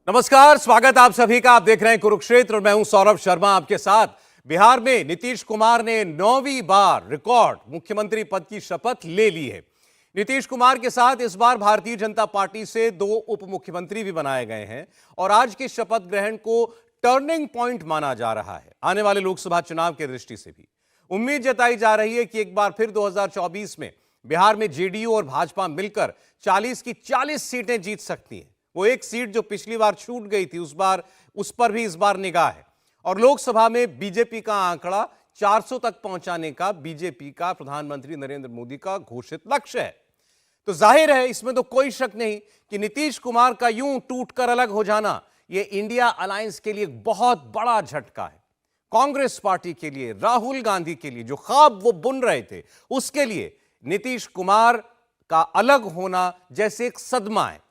नमस्कार, स्वागत आप सभी का। आप देख रहे हैं कुरुक्षेत्र और मैं हूं सौरभ शर्मा आपके साथ। बिहार में नीतीश कुमार ने 9वीं बार रिकॉर्ड मुख्यमंत्री पद की शपथ ले ली है। नीतीश कुमार के साथ इस बार भारतीय जनता पार्टी से 2 उप मुख्यमंत्री भी बनाए गए हैं और आज के शपथ ग्रहण को टर्निंग पॉइंट माना जा रहा है। आने वाले लोकसभा चुनाव की दृष्टि से भी उम्मीद जताई जा रही है कि एक बार फिर 2024 में बिहार में जेडीयू और भाजपा मिलकर 40 की 40 सीटें जीत सकती हैं। वो एक सीट जो पिछली बार छूट गई थी उस पर भी इस बार निगाह है। और लोकसभा में बीजेपी का आंकड़ा 400 तक पहुंचाने का बीजेपी का प्रधानमंत्री नरेंद्र मोदी का घोषित लक्ष्य है। तो जाहिर है, इसमें तो कोई शक नहीं कि नीतीश कुमार का यूं टूटकर अलग हो जाना यह इंडिया अलायंस के लिए एक बहुत बड़ा झटका है। कांग्रेस पार्टी के लिए, राहुल गांधी के लिए जो ख्वाब वो बुन रहे थे, उसके लिए नीतीश कुमार का अलग होना जैसे एक सदमा है।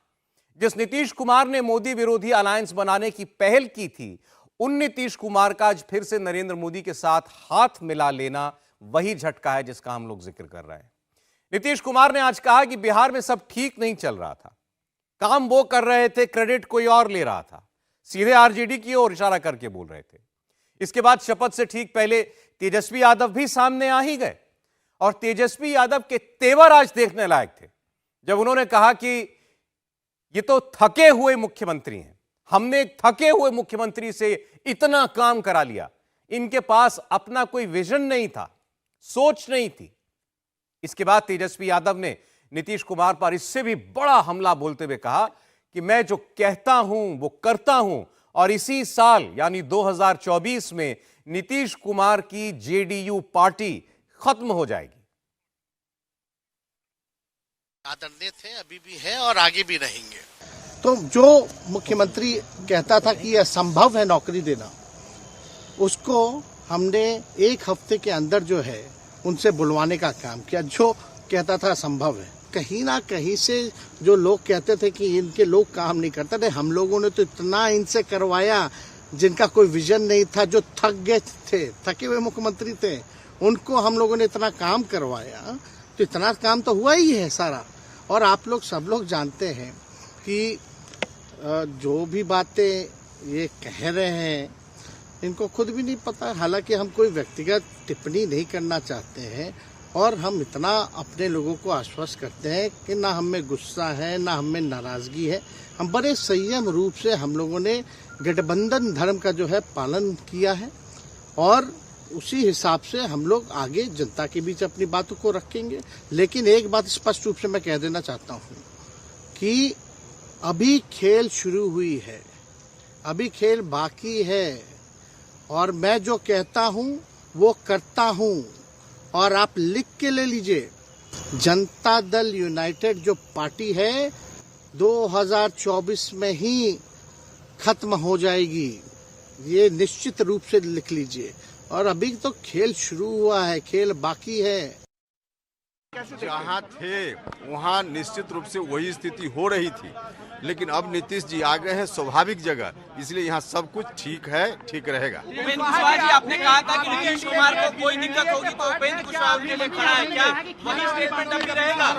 जिस नीतीश कुमार ने मोदी विरोधी अलायंस बनाने की पहल की थी, उन नीतीश कुमार का आज फिर से नरेंद्र मोदी के साथ हाथ मिला लेना वही झटका है जिसका हम लोग जिक्र कर रहे हैं। नीतीश कुमार ने आज कहा कि बिहार में सब ठीक नहीं चल रहा था, काम वो कर रहे थे, क्रेडिट कोई और ले रहा था। सीधे आरजेडी की ओर इशारा करके बोल रहे थे। इसके बाद शपथ से ठीक पहले तेजस्वी यादव भी सामने आ ही गए और तेजस्वी यादव के तेवर आज देखने लायक थे जब उन्होंने कहा कि ये तो थके हुए मुख्यमंत्री हैं, हमने एक थके हुए मुख्यमंत्री से इतना काम करा लिया। इनके पास अपना कोई विजन नहीं था, सोच नहीं थी। इसके बाद तेजस्वी यादव ने नीतीश कुमार पर इससे भी बड़ा हमला बोलते हुए कहा कि मैं जो कहता हूं वो करता हूं और इसी साल यानी 2024 में नीतीश कुमार की जेडीयू पार्टी खत्म हो जाएगी। आदरणीय थे, अभी भी है और आगे भी रहेंगे। तो जो मुख्यमंत्री कहता था कि यह संभव है नौकरी देना, उसको हमने एक हफ्ते के अंदर जो है उनसे बुलवाने का काम किया। जो कहता था संभव है, कहीं ना कहीं से जो लोग कहते थे कि इनके लोग काम नहीं करते थे, हम लोगों ने तो इतना इनसे करवाया जिनका कोई विजन नहीं था, जो थक गए थे, थके हुए मुख्यमंत्री थे, उनको हम लोगों ने इतना काम करवाया। तो इतना काम तो हुआ ही है सारा। और आप लोग सब लोग जानते हैं कि जो भी बातें ये कह रहे हैं इनको खुद भी नहीं पता। हालांकि हम कोई व्यक्तिगत टिप्पणी नहीं करना चाहते हैं और हम इतना अपने लोगों को आश्वस्त करते हैं कि ना हम में गुस्सा है, ना हम में नाराजगी है। हम बड़े संयम रूप से हम लोगों ने गठबंधन धर्म का जो है पालन किया है और उसी हिसाब से हम लोग आगे जनता के बीच अपनी बातों को रखेंगे। लेकिन एक बात स्पष्ट रूप से मैं कह देना चाहता हूं कि अभी खेल शुरू हुई है, अभी खेल बाकी है और मैं जो कहता हूं वो करता हूं। और आप लिख के ले लीजिए, जनता दल यूनाइटेड जो पार्टी है 2024 में ही खत्म हो जाएगी, ये निश्चित रूप से लिख लीजिए। और अभी तो खेल शुरू हुआ है, खेल बाकी है। जहाँ थे वहाँ निश्चित रूप से वही स्थिति हो रही थी, लेकिन अब नीतीश जी आ गए हैं स्वाभाविक जगह, इसलिए यहाँ सब कुछ ठीक है, ठीक रहेगा। उपेंद्र कुशवाहा जी, आपने कहा था कि नीतीश कुमार को कोई दिक्कत होगी तो उपेंद्र कुशवाहा उनके लिए खड़ा है, क्या वही स्टेटमेंट अभी रहेगा?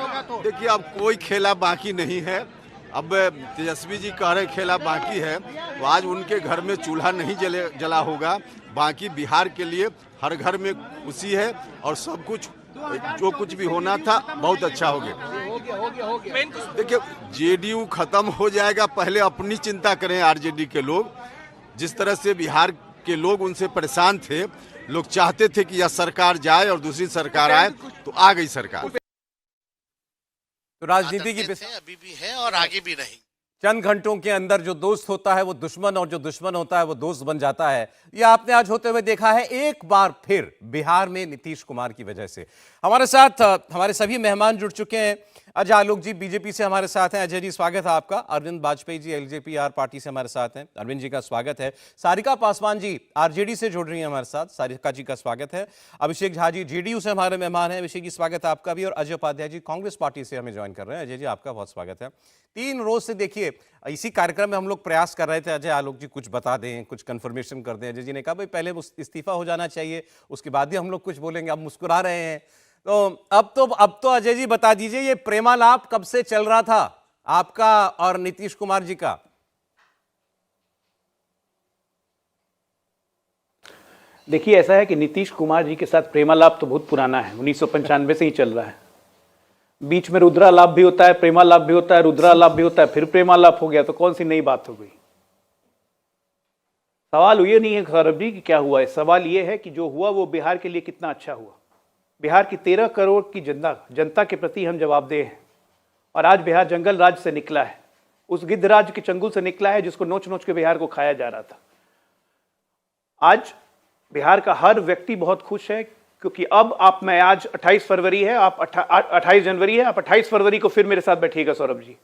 देखिए, अब कोई खेला बाकी नहीं है। अब तेजस्वी जी कह रहे खेला बाकी है, तो आज उनके घर में चूल्हा नहीं जला होगा। बाकी बिहार के लिए हर घर में खुशी है और सब कुछ जो कुछ भी होना था बहुत अच्छा हो गया। देखिए, जेडीयू खत्म हो जाएगा, पहले अपनी चिंता करें आरजेडी के लोग। जिस तरह से बिहार के लोग उनसे परेशान थे, लोग चाहते थे कि यह सरकार जाए और दूसरी सरकार आए, तो आ गई सरकार। तो राजनीति की अभी भी है और आगे भी रहेंगे। चंद घंटों के अंदर जो दोस्त होता है वो दुश्मन और जो दुश्मन होता है वो दोस्त बन जाता है। यह आपने आज होते हुए देखा है एक बार फिर बिहार में नीतीश कुमार की वजह से। हमारे साथ हमारे सभी मेहमान जुड़ चुके हैं। अजय आलोक जी बीजेपी से हमारे साथ हैं। अजय जी स्वागत है आपका। Arvind Vajpayee ji LJP are party से हमारे साथ हैं। अरविंद जी का स्वागत है। सारिका पासवान जी आरजेडी से जुड़ रही हैं हमारे साथ। सारिका जी का स्वागत है। अभिषेक झा जी जेडीयू से हमारे मेहमान हैं। अभिषेक जी स्वागत है आपका भी। और अजय उपाध्याय जी कांग्रेस पार्टी से हमें ज्वाइन कर रहे हैं। अजय जी आपका बहुत स्वागत है। 3 रोज से देखिए इसी कार्यक्रम में हम लोग प्रयास कर रहे थे अजय आलोक जी कुछ बता दें, कुछ कंफर्मेशन कर दें। अजय जी ने कहा भाई पहले इस्तीफा हो जाना चाहिए, उसके बाद ही हम लोग कुछ बोलेंगे। अब मुस्कुरा रहे हैं। तो अब तो अजय जी बता दीजिए, ये प्रेमालाप कब से चल रहा था आपका और नीतीश कुमार जी का? देखिए, ऐसा है कि नीतीश कुमार जी के साथ प्रेमालाप तो बहुत पुराना है, 1995 से ही चल रहा है। बीच में रुद्रालाप भी होता है, प्रेमालाप भी होता है, रुद्रालाप भी होता है, फिर प्रेमालाप हो गया, तो कौन सी नई बात हो गई? सवाल ये नहीं है सौरभ जी कि क्या हुआ है, सवाल ये है कि जो हुआ वो बिहार के लिए कितना अच्छा हुआ। बिहार की 13 करोड़ की जनता के प्रति हम जवाबदेह हैं। और आज बिहार जंगल राज से निकला है, उस गिद्ध राज के चंगुल से निकला है जिसको नोच नोच के बिहार को खाया जा रहा था। आज बिहार का हर व्यक्ति बहुत खुश है, क्योंकि अब आज 28 फरवरी है, आप 28 जनवरी है, आप 28 फरवरी को फिर मेरे साथ बैठिएगा सौरभ जी।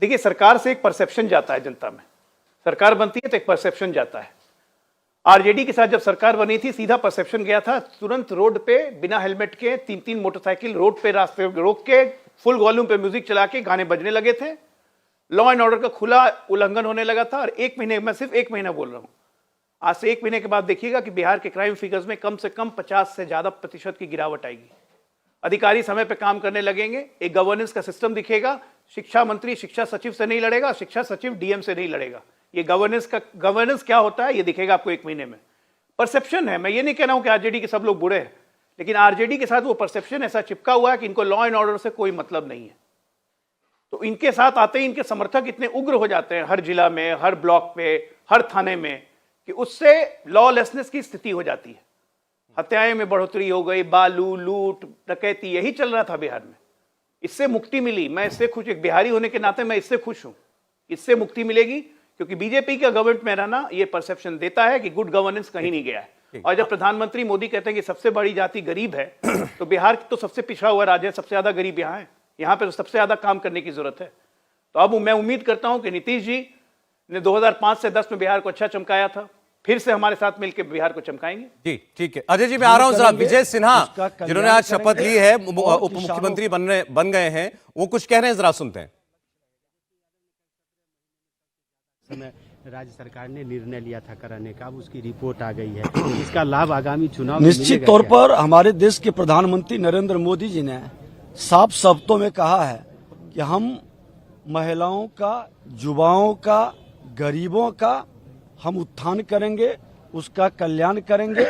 देखिए, सरकार से एक परसेप्शन जाता है जनता में, सरकार बनती है तो एक परसेप्शन जाता है। आरजेडी के साथ जब सरकार बनी थी, सीधा परसेप्शन गया था, तुरंत रोड पे बिना हेलमेट के 3-3 मोटरसाइकिल रोड पे रास्ते रोक के फुल वॉल्यूम पे म्यूजिक चला के गाने बजने लगे थे। लॉ एंड ऑर्डर का खुला उल्लंघन होने लगा था। और 1 महीने, मैं सिर्फ 1 महीना बोल रहा हूं, आज से 1 महीने के बाद देखिएगा कि बिहार के क्राइम फिगर्स में कम से कम 50 से ज्यादा प्रतिशत की गिरावट आएगी। अधिकारी समय पे काम करने लगेंगे, एक गवर्नेंस का सिस्टम दिखेगा। शिक्षा मंत्री शिक्षा सचिव से नहीं लड़ेगा, शिक्षा सचिव डीएम से नहीं लड़ेगा। ये गवर्नेंस क्या होता है ये दिखेगा आपको 1 महीने में। परसेप्शन है, मैं ये नहीं कह रहा हूं कि आरजेडी के सब लोग बुरे हैं, लेकिन आरजेडी के साथ वो परसेप्शन ऐसा चिपका हुआ है कि इनको लॉ एंड ऑर्डर से कोई मतलब नहीं है। तो इनके साथ आते ही इनके समर्थक इतने उग्र हो जाते हैं हर जिला में, हर ब्लॉक पे, हर थाने में, कि उससे लॉलेसनेस की स्थिति हो जाती है। हत्याएं में बढ़ोतरी हो गई, बालू, लूट, डकैती, यही चल रहा था बिहार में। इससे मुक्ति मिली, मैं इससे खुश, एक बिहारी होने के नाते मैं इससे खुश हूं। इससे मुक्ति मिलेगी क्योंकि बीजेपी का गवर्नमेंट में रहना ये परसेप्शन देता है कि गुड गवर्नेंस कहीं नहीं गया है। और जब प्रधानमंत्री मोदी कहते हैं कि सबसे बड़ी जाति गरीब है, तो बिहार तो सबसे पिछड़ा हुआ राज्य है, सबसे ज्यादा गरीब यहाँ है, यहाँ पे तो सबसे ज्यादा काम करने की जरूरत है। तो अब मैं उम्मीद करता हूं कि नीतीश जी ने 2005 से 10 में बिहार को अच्छा चमकाया था, फिर से हमारे साथ मिलकर बिहार को चमकाएंगे। जी ठीक है अजय जी, मैं आ रहा हूं जरा। विजय सिन्हा जिन्होंने आज शपथ ली है, उप मुख्यमंत्री बन गए हैं, वो कुछ कह रहे हैं, जरा सुनते हैं। समय राज्य सरकार ने निर्णय लिया था कराने का, अब उसकी रिपोर्ट आ गई है, इसका लाभ आगामी चुनाव में निश्चित तौर पर हमारे देश के प्रधानमंत्री नरेंद्र मोदी जी ने साफ शब्दों में कहा है कि हम महिलाओं का, युवाओं का, गरीबों का हम उत्थान करेंगे, उसका कल्याण करेंगे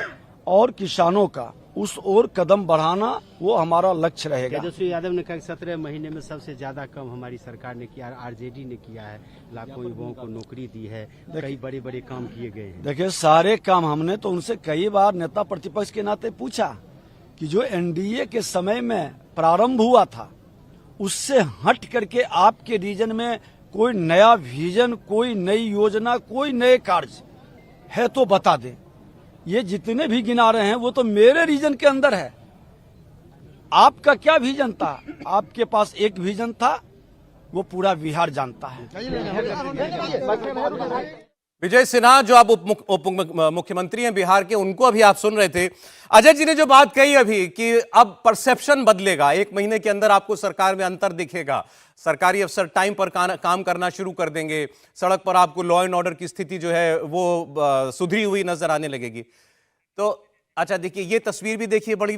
और किसानों का उस ओर कदम बढ़ाना वो हमारा लक्ष्य रहेगा। तेजस्वी यादव ने कहा 17 महीने में सबसे ज्यादा काम हमारी सरकार ने किया, आरजेडी ने किया है, लाखों युवाओं को नौकरी दी है, कई बड़े बड़े काम किए गए हैं। देखिए, सारे काम हमने तो उनसे कई बार नेता प्रतिपक्ष के नाते पूछा कि जो एनडीए के समय में प्रारंभ हुआ था, उससे हट करके आपके रीजन में कोई नया विजन, कोई नई योजना, कोई नए कार्य है तो बता दें। ये जितने भी गिना रहे हैं वो तो मेरे रीजन के अंदर है। आपका क्या विजन था? आपके पास एक विजन था, वो पूरा बिहार जानता है। विजय सिन्हा जो आप उप मुख्यमंत्री हैं बिहार के, उनको अभी आप सुन रहे थे। अजय जी ने जो बात कही अभी कि अब परसेप्शन बदलेगा, 1 महीने के अंदर आपको सरकार में अंतर दिखेगा, सरकारी अफसर टाइम पर काम करना शुरू कर देंगे, सड़क पर आपको लॉ एंड ऑर्डर की स्थिति जो है वो सुधरी हुई नजर आने लगेगी। तो अच्छा देखिए, ये तस्वीर भी देखिए, बड़ी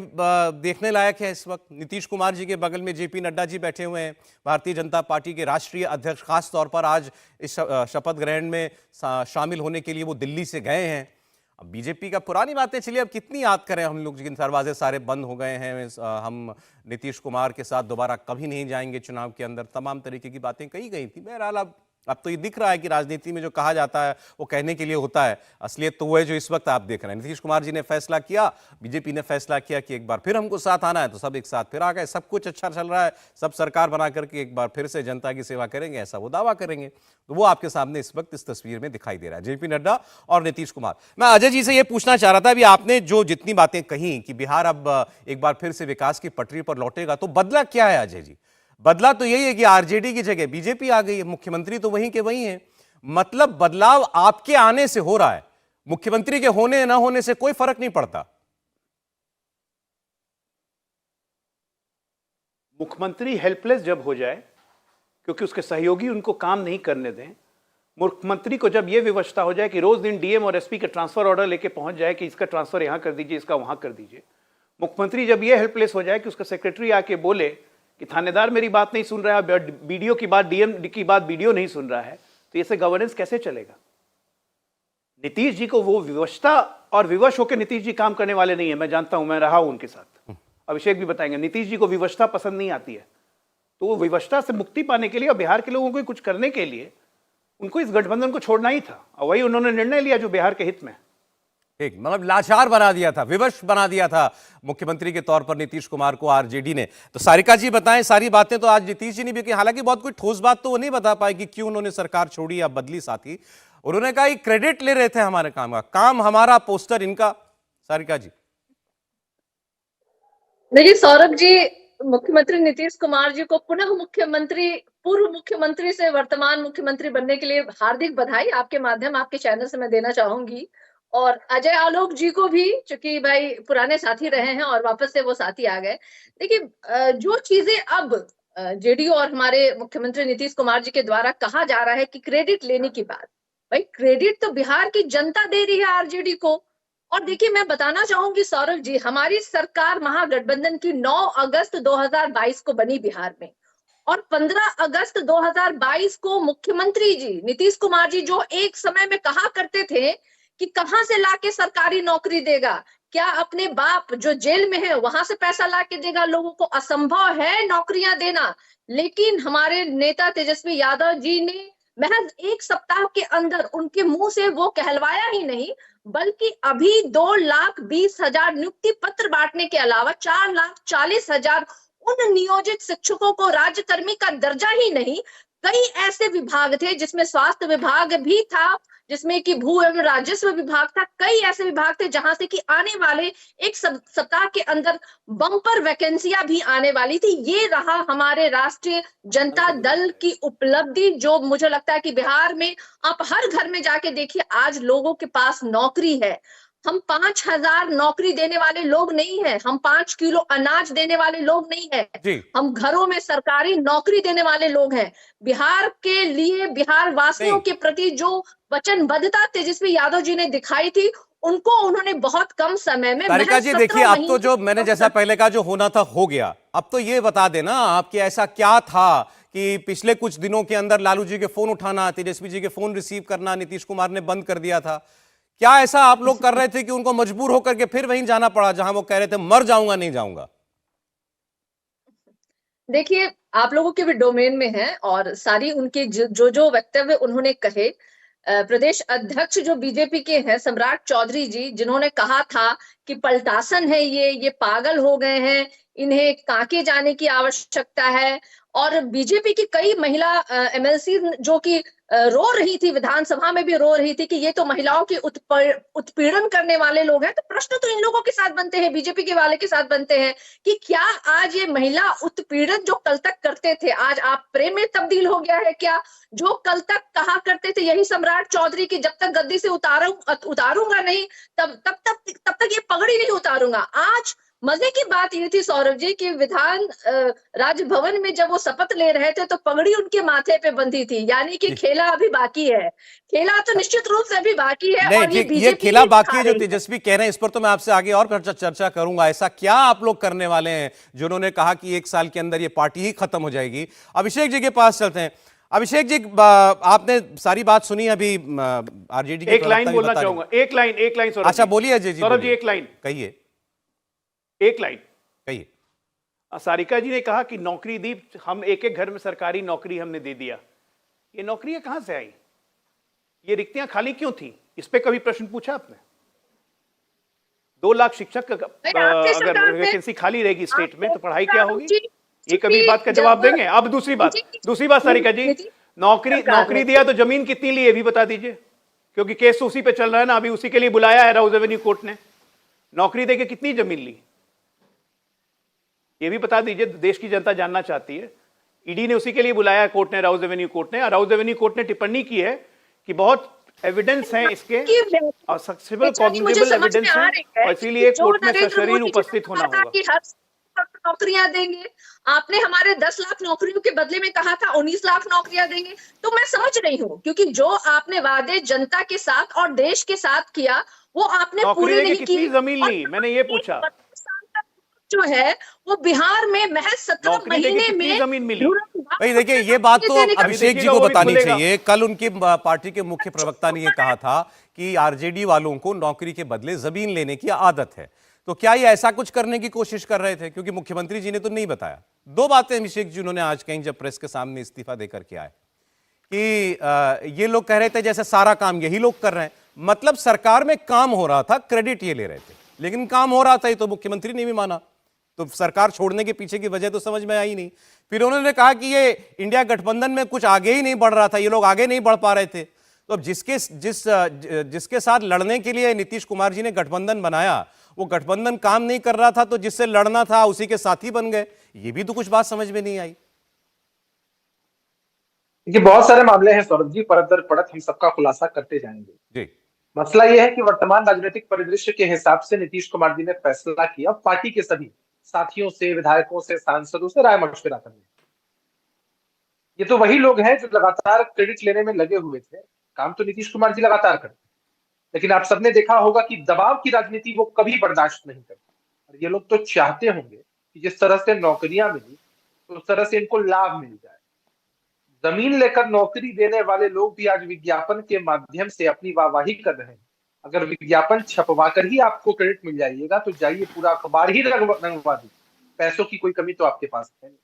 देखने लायक है। इस वक्त नीतीश कुमार जी के बगल में जेपी नड्डा जी बैठे हुए हैं, भारतीय जनता पार्टी के राष्ट्रीय अध्यक्ष। खास तौर पर आज इस शपथ ग्रहण में शामिल होने के लिए वो दिल्ली से गए हैं। अब बीजेपी का पुरानी बातें चलिए, अब कितनी याद करें हम लोग, जिन दरवाजे सारे बंद हो गए हैं, हम नीतीश कुमार के साथ दोबारा कभी नहीं जाएंगे चुनाव के अंदर, तमाम तरीके की बातें कही गई थी। बहरहाल अब तो ये दिख रहा है कि राजनीति में जो कहा जाता है वो कहने के लिए होता है, असलियत तो वो है जो इस वक्त आप देख रहे हैं। नीतीश कुमार जी ने फैसला किया, बीजेपी ने फैसला किया कि एक बार फिर हमको साथ आना है, तो सब एक साथ फिर आ गए। सब कुछ अच्छा चल रहा है, सब सरकार बना करके एक बार फिर से जनता की सेवा करेंगे, ऐसा वो दावा करेंगे। तो वो आपके सामने इस वक्त इस तस्वीर में दिखाई दे रहा है, जेपी नड्डा और नीतीश कुमार। मैं अजय जी से ये पूछना चाह रहा था, अभी आपने जो जितनी बातें कही कि बिहार अब एक बार फिर से विकास की पटरी पर लौटेगा, तो बदला क्या है अजय जी? बदला तो यही है कि आरजेडी की जगह बीजेपी आ गई है, मुख्यमंत्री तो वहीं के वहीं हैं। मतलब बदलाव आपके आने से हो रहा है, मुख्यमंत्री के होने ना होने से कोई फर्क नहीं पड़ता। मुख्यमंत्री हेल्पलेस जब हो जाए क्योंकि उसके सहयोगी उनको काम नहीं करने दें, मुख्यमंत्री को जब यह विवशता हो जाए कि रोज दिन डीएम और एसपी के ट्रांसफर ऑर्डर लेके पहुंच जाए कि इसका ट्रांसफर यहां कर दीजिए, इसका वहां कर दीजिए, मुख्यमंत्री जब यह हेल्पलेस हो जाए कि उसका सेक्रेटरी आके बोले कि थानेदार मेरी बात नहीं सुन रहा है, बीडीओ की बात डीएम की बात बीडीओ नहीं सुन रहा है, तो इससे गवर्नेंस कैसे चलेगा? नीतीश जी को वो विवशता और विवश होकर नीतीश जी काम करने वाले नहीं है, मैं जानता हूं, मैं रहा हूं उनके साथ। अभिषेक भी बताएंगे, नीतीश जी को विवशता पसंद नहीं आती है, तो वो विवशता से मुक्ति पाने के लिए और बिहार के लोगों को कुछ करने के लिए उनको इस गठबंधन को छोड़ना ही था, और वही उन्होंने निर्णय लिया जो बिहार के हित में। ठीक, मतलब लाचार बना दिया था, विवश बना दिया था मुख्यमंत्री के तौर पर नीतीश कुमार को आरजेडी ने। तो सारिका जी बताएं, सारी बातें तो आज नीतीश जी ने भी की, हालांकि बहुत कोई ठोस बात तो वो नहीं बता पाए कि क्यों उन्होंने सरकार छोड़ी या बदली साथी। उन्होंने कहा क्रेडिट ले रहे थे हमारे काम का, काम हमारा, पोस्टर इनका। सारिका जी देखिए सौरभ जी, मुख्यमंत्री नीतीश कुमार जी को पुनः मुख्यमंत्री, पूर्व मुख्यमंत्री से वर्तमान मुख्यमंत्री बनने के लिए हार्दिक बधाई आपके माध्यम, आपके चैनल से मैं देना चाहूंगी। और अजय आलोक जी को भी, चूंकि भाई पुराने साथी रहे हैं और वापस से वो साथी आ गए। देखिए जो चीजें अब जेडीयू और हमारे मुख्यमंत्री नीतीश कुमार जी के द्वारा कहा जा रहा है कि क्रेडिट लेने की बात, भाई क्रेडिट तो बिहार की जनता दे रही है आरजेडी को। और देखिए मैं बताना चाहूंगी सौरभ जी, हमारी सरकार महागठबंधन की 9 अगस्त 2022 को बनी बिहार में, और 15 अगस्त 2022 को मुख्यमंत्री जी नीतीश कुमार जी जो एक समय में कहा करते थे कि कहां से लाके सरकारी नौकरी देगा, क्या अपने बाप जो जेल में है वहां से पैसा लाके देगा लोगों को, असंभव है नौकरियां देना। लेकिन हमारे नेता तेजस्वी यादव जी ने महज एक सप्ताह के अंदर उनके मुंह से वो कहलवाया ही नहीं, बल्कि अभी 2,20,000 नियुक्ति पत्र बांटने के अलावा 4,40,000 उन नियोजित शिक्षकों को राज्यकर्मी का दर्जा ही नहीं, कई ऐसे विभाग थे जिसमें स्वास्थ्य विभाग भी था, जिसमें कि भू एवं राजस्व विभाग था, कई ऐसे विभाग थे जहां से कि आने वाले एक सप्ताह के अंदर बम्पर वैकेंसियां भी आने वाली थी। ये रहा हमारे राष्ट्रीय जनता दल की उपलब्धि, जो मुझे लगता है कि बिहार में आप हर घर में जाके देखिए, आज लोगों के पास नौकरी है। हम 5,000 नौकरी देने वाले लोग नहीं है, हम 5 किलो अनाज देने वाले लोग नहीं है, हम घरों में सरकारी नौकरी देने वाले लोग हैं। बिहार के लिए, बिहार वासियों के प्रति जो वचनबद्धता तेजस्वी यादव जी ने दिखाई थी, उनको उन्होंने बहुत कम समय में। सारिका जी देखिए, अब तो जो मैंने जैसा पहले कहा जो होना था हो गया, अब तो ये बता देना आपकी ऐसा क्या था कि पिछले कुछ दिनों के अंदर लालू जी के फोन उठाना, तेजस्वी जी के फोन रिसीव करना नीतीश कुमार ने बंद कर दिया था। क्या ऐसा आप लोग कर रहे थे कि उनको मजबूर होकर के फिर वहीं जाना पड़ा जहां वो कह रहे थे मर जाऊंगा नहीं जाऊंगा? देखिए आप लोगों के भी डोमेन में है, और सारी उनके जो वक्तव्य उन्होंने कहे, प्रदेश अध्यक्ष जो बीजेपी के हैं सम्राट चौधरी जी, जिन्होंने कहा था कि पलटासन है ये पागल हो गए हैं, इन्हें कांके जाने की आवश्यकता है। और बीजेपी की कई महिला एमएलसी जो कि रो रही थी, विधानसभा में भी रो रही थी कि ये तो महिलाओं की उत्पीड़न करने वाले लोग हैं। तो प्रश्न तो इन लोगों के साथ बनते हैं, बीजेपी के वाले के साथ बनते हैं कि क्या आज ये महिला उत्पीड़न जो कल तक करते थे, आज आप प्रेम में तब्दील हो गया है क्या? जो कल तक कहा करते थे यही सम्राट चौधरी की जब तक गद्दी से उतारूंगा नहीं तब तक ये पगड़ी नहीं उतारूंगा। आज मजे की बात ये थी सौरभ जी कि विधान राजभवन में जब वो शपथ ले रहे थे तो पगड़ी उनके माथे पे बंधी थी, यानी कि खेला अभी बाकी है। खेला तो निश्चित रूप से अभी बाकी है। नहीं, और ये खेला बाकी है जो तेजस्वी कह रहे हैं, इस पर तो मैं आपसे आगे और चर्चा करूंगा। ऐसा क्या आप लोग करने वाले हैं जिन्होंने कहा कि 1 साल के अंदर ये पार्टी ही खत्म हो जाएगी? अभिषेक जी के पास चलते हैं। अभिषेक जी, आपने सारी बात सुनी अभी आरजेडी की। एक लाइन बोलना चाहूंगा, एक लाइन सौरभ। अच्छा बोलिए अजय जी। सौरभ जी एक लाइन कहिए। एक लाइन कहिए। सारिका जी ने कहा कि नौकरी दी, हम एक एक घर में सरकारी नौकरी हमने दे दिया। ये नौकरियां कहां से आई? ये रिक्तियां खाली क्यों थी? इस पे कभी प्रश्न पूछा आपने? 2 लाख शिक्षक अगर वैकेंसी खाली रहेगी स्टेट में तो पढ़ाई क्या होगी? ये कभी बात का जवाब देंगे? अब दूसरी बात सारिका जी, नौकरी दिया तो जमीन कितनी ली ये भी बता दीजिए, क्योंकि केस उसी पे चल रहा है ना, अभी उसी के लिए बुलाया है राउज एवेन्यू कोर्ट ने। नौकरी देके कितनी जमीन ली ये भी बता दीजिए, देश की जनता जानना चाहती है। ईडी ने उसी के लिए बुलाया है कोर्ट ने, राउज एवेन्यू कोर्ट ने। और राउज एवेन्यू कोर्ट ने टिप्पणी की है कि बहुत एविडेंस है इसके और सक्सेसफुल कॉग्निजेबल एविडेंस है, और इसीलिए कोर्ट में सशरीर उपस्थित होना होगा। नौकरियां देंगे, आपने हमारे 10 लाख नौकरियों के बदले में कहा था 19 लाख नौकरियां देंगे। तो मैं समझ रही हूँ, क्योंकि जो आपने वादे जनता के साथ और देश के साथ किया वो आपने पूरे नहीं कितनी जमीन ली, मैंने ये पूछा। जो है वो बिहार में महज 17 महीने में जमीन मिली। भाई देखिए, ये बात तो अभिषेक जी को बतानी चाहिए। कल उनकी पार्टी के मुख्य प्रवक्ता ने ये कहा था कि आरजेडी वालों को नौकरी के बदले जमीन लेने की आदत है। तो क्या ये ऐसा कुछ करने की कोशिश कर रहे थे? क्योंकि मुख्यमंत्री जी ने तो नहीं बताया। दो बातें अभिषेक जी उन्होंने आज कहीं जब प्रेस के सामने इस्तीफा देकर के आए कि ये लोग कह रहे थे जैसे सारा काम यही लोग कर रहे हैं, मतलब सरकार में काम हो रहा था, क्रेडिट ये ले रहे थे, लेकिन काम हो रहा था ये तो मुख्यमंत्री ने भी माना। तो सरकार छोड़ने के पीछे की वजह तो समझ में आई नहीं। फिर उन्होंने कहा कि ये इंडिया गठबंधन में कुछ आगे ही नहीं बढ़ रहा था, ये लोग आगे नहीं बढ़ पा रहे थे। तो अब जिसके साथ लड़ने के लिए नीतीश कुमार जी ने गठबंधन बनाया, वो गठबंधन काम नहीं कर रहा था, तो जिससे लड़ना था उसी के साथी बन गए। ये भी तो कुछ बात समझ में नहीं आई। देखिए, बहुत सारे मामले हैं सौरभ जी, परत दर परत हम सबका खुलासा करते जाएंगे जी। मसला यह है कि वर्तमान राजनीतिक परिदृश्य के हिसाब से नीतीश कुमार जी ने फैसला किया पार्टी के सभी साथियों से, विधायकों से, सांसदों से राय मशविरा करने। ये तो वही लोग हैं जो लगातार क्रेडिट लेने में लगे हुए थे। काम तो नीतीश कुमार जी लगातार करते, लेकिन आप सबने देखा होगा कि दबाव की राजनीति वो कभी बर्दाश्त नहीं करते। और ये लोग तो चाहते होंगे कि जिस तरह से नौकरियां मिली तो उस तरह से इनको लाभ मिल जाए। जमीन लेकर नौकरी देने वाले लोग भी आज विज्ञापन के माध्यम से अपनी वाहवाही कर रहे हैं। अगर विज्ञापन छपवा कर ही आपको क्रेडिट मिल जाइएगा तो जाइए पूरा अखबार ही रंगवा दीजिए, पैसों की कोई कमी तो आपके पास है नहीं।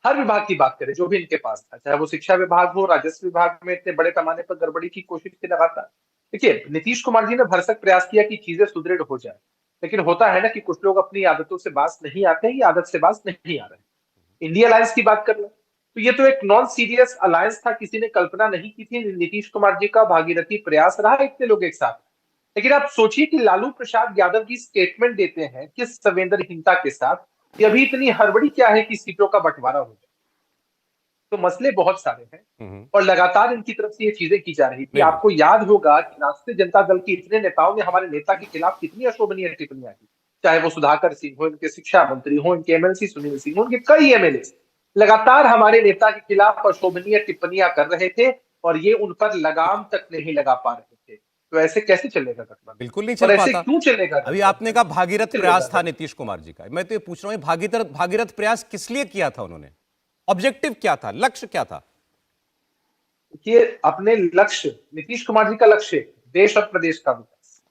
हर विभाग की बात करें जो भी इनके पास था, चाहे वो शिक्षा विभाग हो, राजस्व विभाग में इतने बड़े पैमाने पर गड़बड़ी की कोशिश की लगातार। देखिए, नीतीश कुमार जी ने भरसक प्रयास किया कि चीजें सुदृढ़ हो जाए, लेकिन होता है ना कि कुछ लोग अपनी आदतों से बाज नहीं आते हैं, ये आदत से बाज नहीं आ रहे हैं। इंडिया अलायंस की बात कर लो तो ये तो एक नॉन सीरियस अलायंस था, किसी ने कल्पना नहीं की थी। नीतीश कुमार जी का भागीरथी प्रयास रहा इतने लोग एक साथ। लेकिन आप सोचिए कि लालू प्रसाद यादव जी स्टेटमेंट देते हैं किस संवेदनहीनता के साथ कि अभी इतनी हड़बड़ी क्या है कि सीटों का बंटवारा हो जाए। तो मसले बहुत सारे हैं और लगातार इनकी तरफ से ये चीजें की जा रही थी। आपको याद होगा कि राष्ट्रीय जनता दल के इतने नेताओं ने हमारे नेता के खिलाफ कितनी अशोभनीय टिप्पणियां की, चाहे वो सुधाकर सिंह हो, इनके शिक्षा मंत्री हो, इनके एमएलसी सुनील सिंह हो, इनके कई एमएलए लगातार हमारे नेता के खिलाफ अशोभनीय टिप्पणियां कर रहे थे और ये उन पर लगाम तक नहीं लगा पा रहे थे। तो ऐसे कैसे चलेगा गठबंधन? बिल्कुल नहीं चल पाता। क्यों चलेगा? अभी आपने कहा भागीरथ प्रयास था नीतीश कुमार जी का, मैं तो ये पूछ रहा हूं भागीरथ प्रयास किस लिए किया था उन्होंने? ऑब्जेक्टिव क्या था, लक्ष्य क्या था? ये अपने लक्ष्य, नीतीश कुमार जी का लक्ष्य देश और प्रदेश का विकास,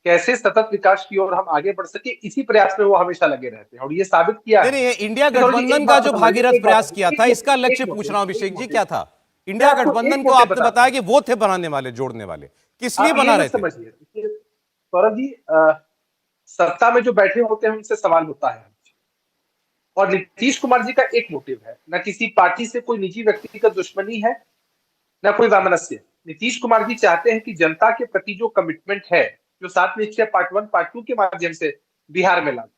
कैसे सतत विकास की ओर हम आगे बढ़ सके, इसी प्रयास में वो हमेशा लगे रहते हैं और ये साबित किया है। नहीं, इंडिया गठबंधन का जो भागीरथ प्रयास किया था, इसका लक्ष्य पूछ रहा हूं अभिषेक जी, क्या था? इंडिया गठबंधन को आपने बताया कि वो थे बनाने वाले, जोड़ने वाले, किस लिए बना रहे थे? समझिए सौरभ जी, सत्ता में जो बैठे होते हैं उनसे सवाल होता है और नीतीश कुमार जी का एक मोटिव है, न किसी पार्टी से कोई निजी व्यक्तिगत दुश्मनी है, न कोई वैमनस्य। नीतीश कुमार जी चाहते हैं कि जनता के प्रति जो कमिटमेंट है, जो 7 निश्चय पार्ट 1 पार्ट 2 के माध्यम से बिहार में लागू,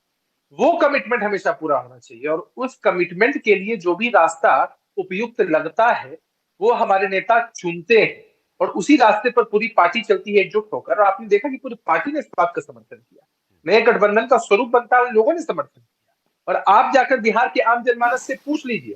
वो कमिटमेंट हमेशा पूरा होना चाहिए और उस कमिटमेंट के लिए जो भी रास्ता उपयुक्त लगता है वो हमारे नेता चुनते हैं और उसी रास्ते पर पूरी पार्टी चलती है एकजुट होकर। और आपने देखा कि पूरी पार्टी ने इस बात का समर्थन किया, नए गठबंधन का स्वरूप बनता है, लोगों ने समर्थन किया। और आप जाकर बिहार के आम जनमानस से पूछ लीजिए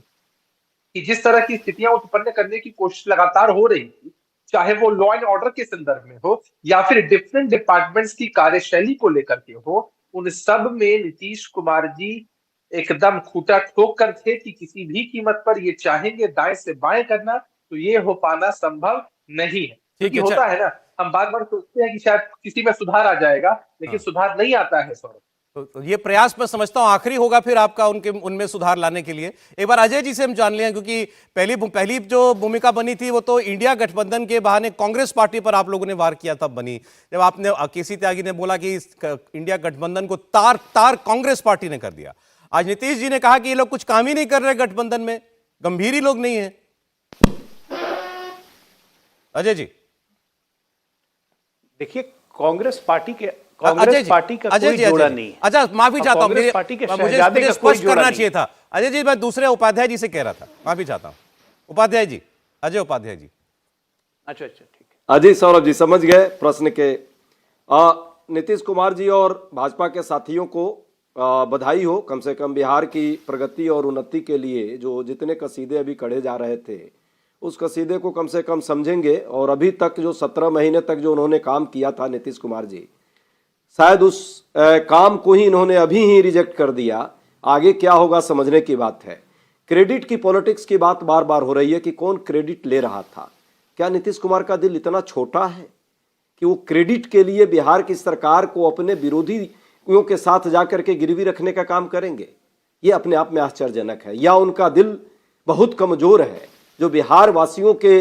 कि जिस तरह की स्थितियां उत्पन्न करने की कोशिश लगातार हो रही थी, चाहे वो लॉ एंड ऑर्डर के संदर्भ में हो या फिर डिफरेंट डिपार्टमेंट्स की कार्यशैली को लेकर के हो, उन सब में नीतीश कुमार जी एकदम खूंटा ठोक कर थे कि किसी भी कीमत पर ये चाहेंगे दाएं से बाएं करना, तो ये हो पाना संभव नहीं है। क्योंकि होता है ना, हम बार बार सोचते हैं कि शायद किसी में सुधार आ जाएगा, लेकिन सुधार नहीं आता है सौरभ। तो ये प्रयास मैं समझता हूं आखिरी होगा फिर आपका उनमें सुधार लाने के लिए। एक बार अजय जी से हम जान लें, क्योंकि पहली जो भूमिका बनी थी वो तो इंडिया गठबंधन के बहाने कांग्रेस पार्टी पर आप लोगों ने वार किया तब बनी, जब आपने केसी त्यागी ने बोला कि इंडिया गठबंधन को तार कांग्रेस पार्टी ने कर दिया। आज नीतीश जी ने कहा कि ये लोग कुछ काम ही नहीं कर रहे गठबंधन में, गंभीर ही लोग नहीं है। अजय जी देखिए, कांग्रेस पार्टी का कोई जोड़ा नहीं है। अच्छा, माफी चाहता हूं, मुझे स्पष्ट करना चाहिए था। अजय जी, मैं दूसरे उपाध्याय जी से कह रहा था, माफी चाहता हूं। उपाध्याय जी, अजय उपाध्याय जी। अच्छा ठीक है। अजय सौरभ जी समझ गए प्रश्न के। नीतीश कुमार जी और भाजपा के साथियों को बधाई हो, कम से कम बिहार की प्रगति और उन्नति के लिए जो जितने कसीदे अभी कढ़े जा रहे थे उस कसीदे को कम से कम समझेंगे। और अभी तक जो 17 महीने तक जो उन्होंने काम किया था नीतीश कुमार जी, शायद उस काम को ही इन्होंने अभी ही रिजेक्ट कर दिया। आगे क्या होगा समझने की बात है। क्रेडिट की पॉलिटिक्स की बात बार बार हो रही है कि कौन क्रेडिट ले रहा था। क्या नीतीश कुमार का दिल इतना छोटा है कि वो क्रेडिट के लिए बिहार की सरकार को अपने विरोधियों के साथ जाकर के गिरवी रखने का काम करेंगे? ये अपने आप में आश्चर्यजनक है। या उनका दिल बहुत कमजोर है जो बिहार वासियों के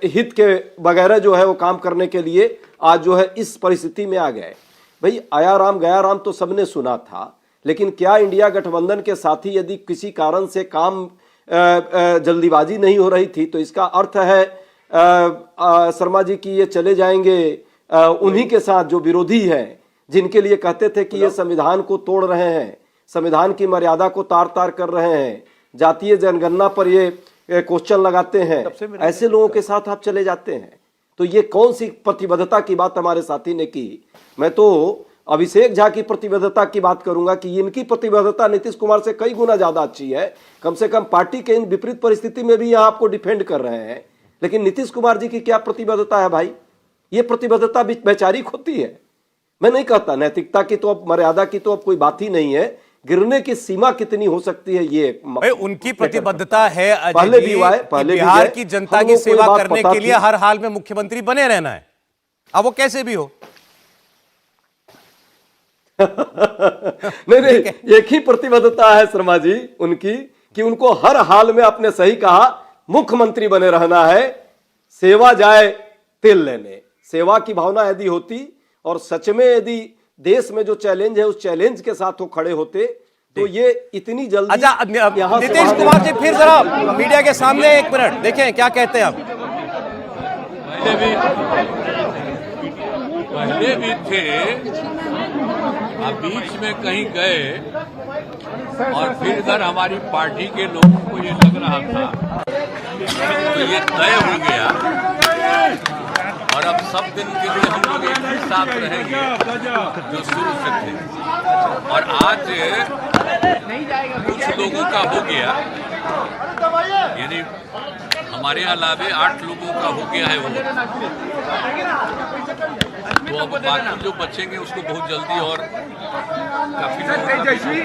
हित के वगैरह जो है वो काम करने के लिए आज जो है इस परिस्थिति में आ गए। भाई आया राम गया राम तो सबने सुना था, लेकिन क्या इंडिया गठबंधन के साथी यदि किसी कारण से काम जल्दीबाजी नहीं हो रही थी तो इसका अर्थ है शर्मा जी की ये चले जाएंगे उन्हीं के साथ जो विरोधी हैं, जिनके लिए कहते थे कि ये संविधान को तोड़ रहे हैं, संविधान की मर्यादा को तार तार कर रहे हैं, जातीय जनगणना पर ये क्वेश्चन लगाते हैं, ऐसे लोगों के साथ आप चले जाते हैं। तो ये कौन सी प्रतिबद्धता की बात हमारे साथी ने की? मैं तो अभिषेक झा की प्रतिबद्धता की बात करूंगा कि इनकी प्रतिबद्धता नीतीश कुमार से कई गुना ज्यादा अच्छी है। कम से कम पार्टी के इन विपरीत परिस्थिति में भी यहाँ आपको डिफेंड कर रहे हैं, लेकिन नीतीश कुमार जी की क्या प्रतिबद्धता है भाई? ये प्रतिबद्धता भी वैचारिक होती है। मैं नहीं कहता नैतिकता की तो अब मर्यादा की तो अब कोई बात ही नहीं है, गिरने की सीमा कितनी हो सकती है ये उनकी प्रतिबद्धता है पहले भी हुआ है, पहले बिहार की जनता की सेवा करने के लिए हर हाल में मुख्यमंत्री बने रहना है, अब वो कैसे भी हो। नहीं एक ही प्रतिबद्धता है शर्मा जी उनकी कि उनको हर हाल में, आपने सही कहा, मुख्यमंत्री बने रहना है। सेवा जाए तिल लेने, सेवा की भावना यदि होती और सच में यदि देश में जो चैलेंज है उस चैलेंज के साथ वो खड़े होते तो ये इतनी जल्दी। अच्छा नीतीश कुमार जी फिर जरा मीडिया के सामने एक मिनट देखें क्या कहते हैं आप। पहले भी थे, अब बीच में कहीं गए और फिर इधर हमारी पार्टी के लोगों को ये लग रहा था तो ये तय हो गया और अब सब दिन के लिए हम लोग एक ही साथ रहेंगे जो शुरू से थे। और आज कुछ लोगों का हो गया, यानी हमारे अलावे 8 लोगों का हो गया है वो, तो अब बाकी जो बचेंगे उसको बहुत जल्दी और काफी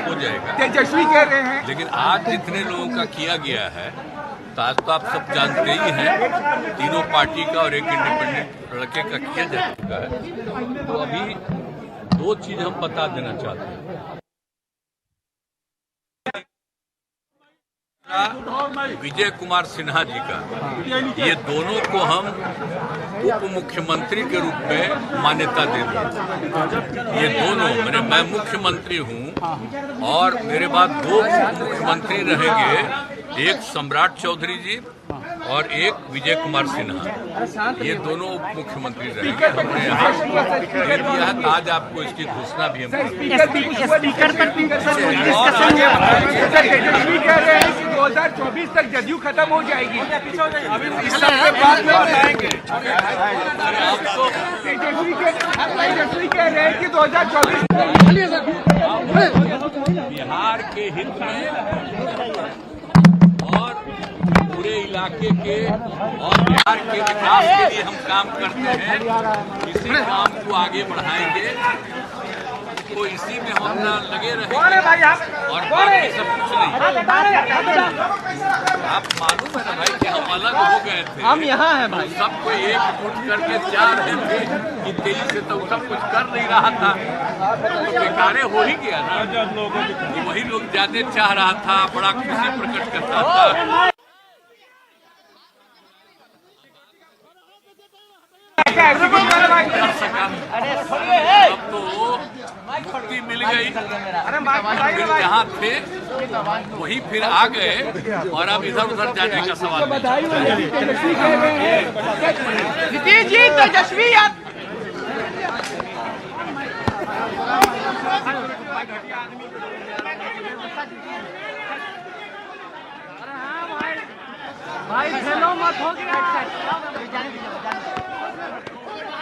हो जाएगा। तेजस्वी कह रहे हैं, लेकिन आज जितने लोगों का किया गया है तो आज तो आप सब जानते ही हैं, तीनों पार्टी का और एक इंडिपेंडेंट लड़के का किया जा चुका है। तो अभी 2 चीज हम बता देना चाहते हैं। विजय कुमार सिन्हा जी का, ये दोनों को हम उप मुख्यमंत्री के रूप में मान्यता दे दी। ये दोनों मैं मुख्यमंत्री हूं और मेरे बाद 2 मुख्यमंत्री रहेंगे, एक सम्राट चौधरी जी और एक विजय कुमार सिन्हा। ये दोनों उप मुख्यमंत्री रहेंगे। हमने यहाँ दे दिया है, आज आपको इसकी घोषणा भी हम स्पीकर पर 2024 तक जदयू खत्म हो जाएगी। इस सब के बाद में बताएंगे। तेजस्वी कह रहे हैं कि 2024 बिहार के हित में और पूरे इलाके के और बिहार के विकास के लिए हम काम करते हैं। इसी काम को आगे बढ़ाएंगे, तो इसी में हम लगे रहेंगे और बाकी सब कुछ नहीं। आप मालूम है ना भाई कि हम अलग हो गए थे, हम यहाँ हैं भाई, सबको एकजुट करके जा रहे थे कि तेजी से तो सब कुछ कर नहीं रहा था, तो बेकारे हो ही गया ना। कि वही लोग ज्यादा चाह रहा था, बड़ा खुशी प्रकट करता था। अब तो मुक्ति मिल गई, फिर जहाँ थे वही फिर आ गए और अब इधर उधर जाने का सवाल नहीं। नीतीश जी तेजस्वी